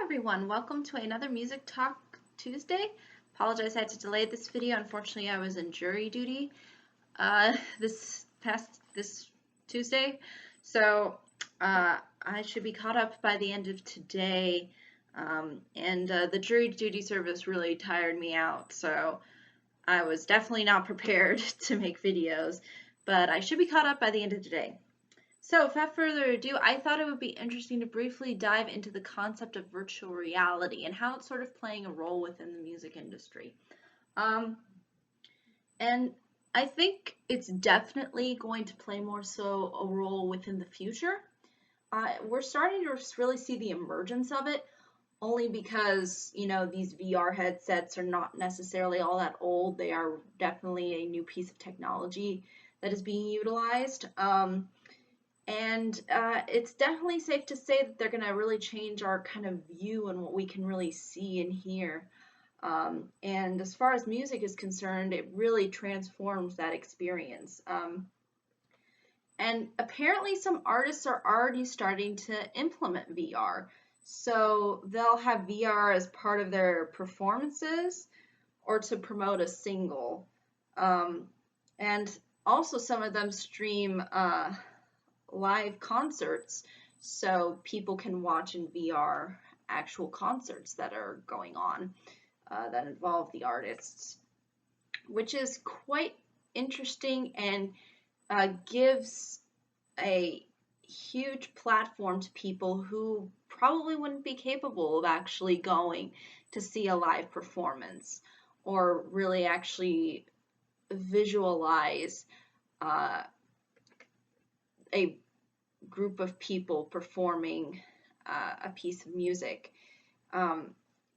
Everyone, welcome to another Music Talk Tuesday. Apologize I had to delay this video. Unfortunately, I was in jury duty this Tuesday, so I should be caught up by the end of today. The jury duty service really tired me out, so I was definitely not prepared to make videos, but I should be caught up by the end of today. So without further ado, I thought it would be interesting to briefly dive into the concept of virtual reality and how it's sort of playing a role within the music industry. Um, and I think it's definitely going to play more so a role within the future. We're starting to really see the emergence of it only because, these VR headsets are not necessarily all that old. They are definitely a new piece of technology that is being utilized. It's definitely safe to say that they're going to really change our kind of view and what we can really see and hear. And as far as music is concerned, it really transforms that experience. And apparently, some artists are already starting to implement VR. So they'll have VR as part of their performances or to promote a single. And also, some of them stream live concerts so people can watch in VR actual concerts that are going on that involve the artists, which is quite interesting and gives a huge platform to people who probably wouldn't be capable of actually going to see a live performance or really actually visualize a group of people performing a piece of music.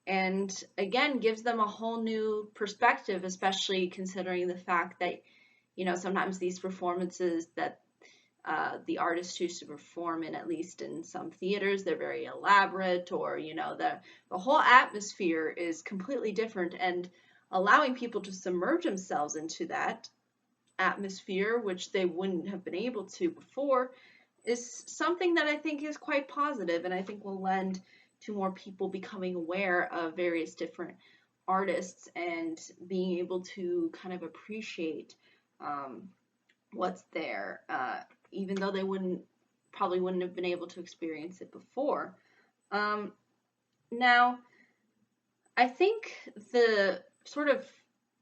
And again, gives them a whole new perspective, especially considering the fact that, sometimes these performances that the artists choose to perform in, at least in some theaters, they're very elaborate, or, the whole atmosphere is completely different, and allowing people to submerge themselves into that atmosphere, which they wouldn't have been able to before, is something that I think is quite positive, and I think will lend to more people becoming aware of various different artists and being able to kind of appreciate what's there, even though they probably wouldn't have been able to experience it before. Now, I think the sort of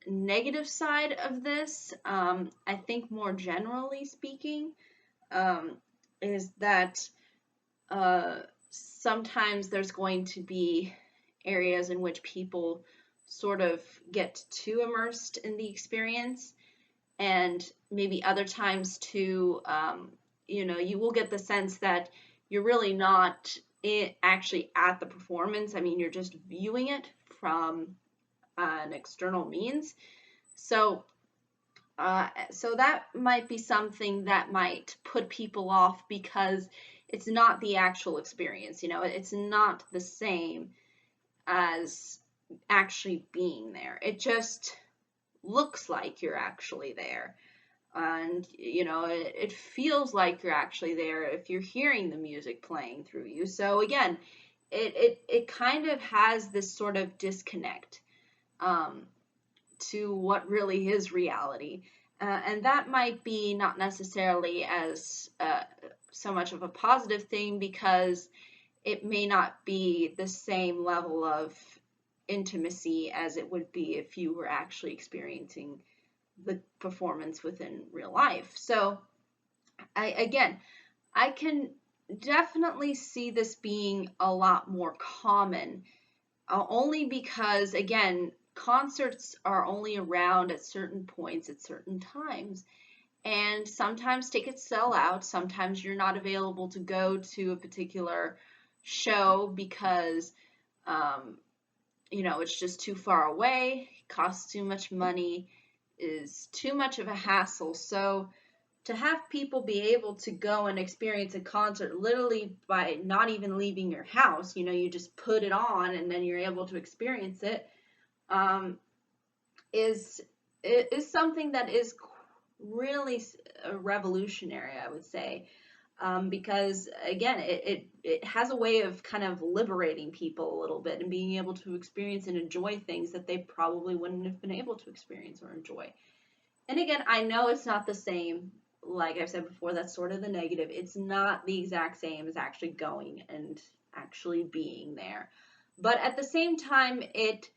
negative side of this, I think more generally speaking, is that sometimes there's going to be areas in which people sort of get too immersed in the experience, and maybe other times too, you will get the sense that you're really not actually at the performance. I mean, you're just viewing it from an external means. So that might be something that might put people off because it's not the actual experience. It's not the same as actually being there. It just looks like you're actually there. And, it feels like you're actually there if you're hearing the music playing through you. So again, it kind of has this sort of disconnect to what really is reality. And that might be not necessarily as so much of a positive thing, because it may not be the same level of intimacy as it would be if you were actually experiencing the performance within real life. So I can definitely see this being a lot more common, only because, again, concerts are only around at certain points at certain times. And sometimes tickets sell out. Sometimes you're not available to go to a particular show because, it's just too far away, costs too much money, is too much of a hassle. So to have people be able to go and experience a concert literally by not even leaving your house, you just put it on and then you're able to experience it, is something that is really revolutionary, I would say. because again, it has a way of kind of liberating people a little bit and being able to experience and enjoy things that they probably wouldn't have been able to experience or enjoy. And again, I know it's not the same. Like I've said before, that's sort of the negative. It's not the exact same as actually going and actually being there. But at the same time, it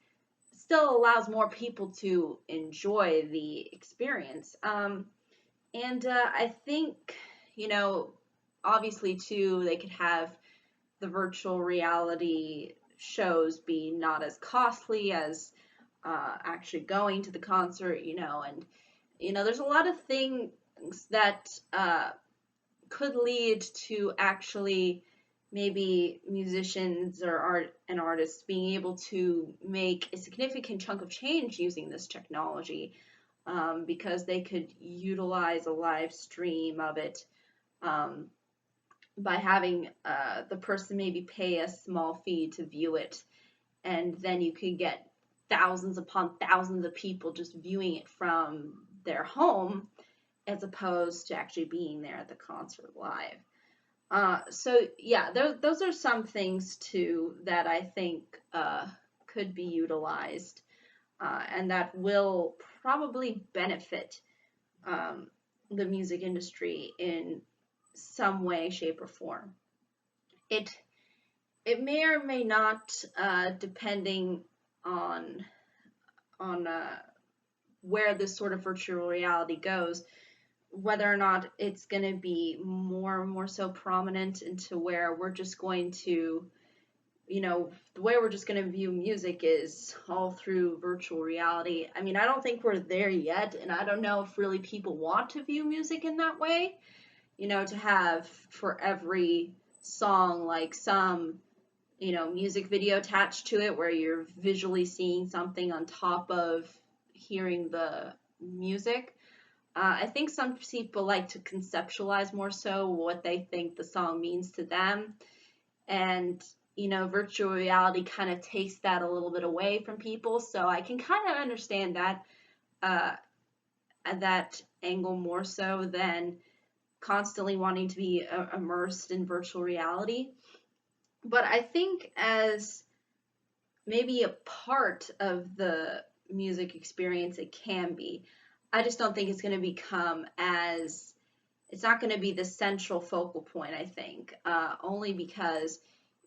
still allows more people to enjoy the experience. And I think, you know, obviously, too, they could have the virtual reality shows be not as costly as actually going to the concert, and there's a lot of things that could lead to actually maybe musicians or artists being able to make a significant chunk of change using this technology, because they could utilize a live stream of it, um, by having the person maybe pay a small fee to view it, and then you could get thousands upon thousands of people just viewing it from their home as opposed to actually being there at the concert live. So yeah, those are some things too that I think could be utilized, and that will probably benefit um, the music industry in some way, shape, or form. It it may or may not, depending on on where this sort of virtual reality goes, whether or not it's going to be more and more so prominent into where we're just going to, the way we're just going to view music is all through virtual reality. I mean, I don't think we're there yet, and I don't know if really people want to view music in that way, to have for every song like some, music video attached to it where you're visually seeing something on top of hearing the music. I think some people like to conceptualize more so what they think the song means to them. And, virtual reality kind of takes that a little bit away from people. So I can kind of understand uh, that angle more so than constantly wanting to be immersed in virtual reality. But I think as maybe a part of the music experience, it can be. I just don't think it's going to become as, it's not going to be the central focal point, I think, only because,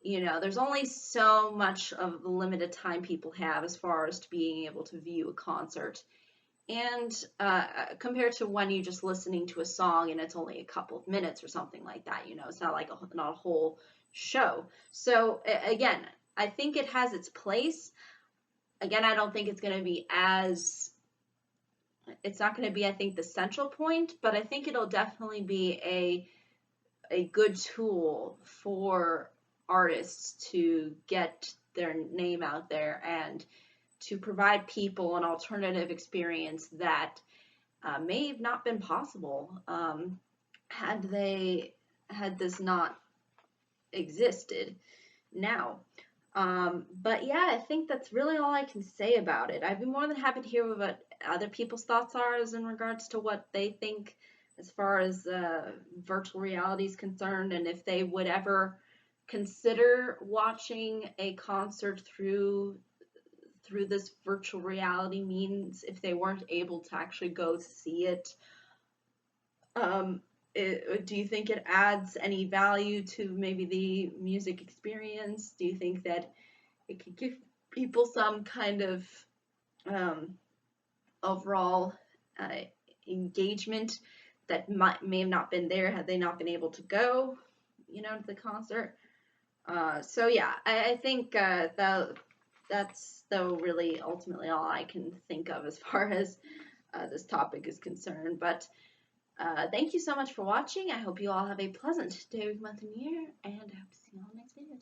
there's only so much of the limited time people have as far as to being able to view a concert. And compared to when you're just listening to a song and it's only a couple of minutes or something like that, it's not like not a whole show. So again, I think it has its place. Again, I don't think it's going to be as, it's not going to be, I think, the central point, but I think it'll definitely be a good tool for artists to get their name out there and to provide people an alternative experience that may have not been possible, had this not existed now. But yeah, I think that's really all I can say about it. I'd be more than happy to hear what other people's thoughts are as in regards to what they think as far as virtual reality is concerned, and if they would ever consider watching a concert through this virtual reality means if they weren't able to actually go see it. Um, do you think it adds any value to maybe the music experience? Do you think that it could give people some kind of um, overall uh, engagement that may have not been there had they not been able to go, to the concert? So yeah, I think that's though really ultimately all I can think of as far as this topic is concerned. But thank you so much for watching. I hope you all have a pleasant day, week, month, and year, and I hope to see you all next video.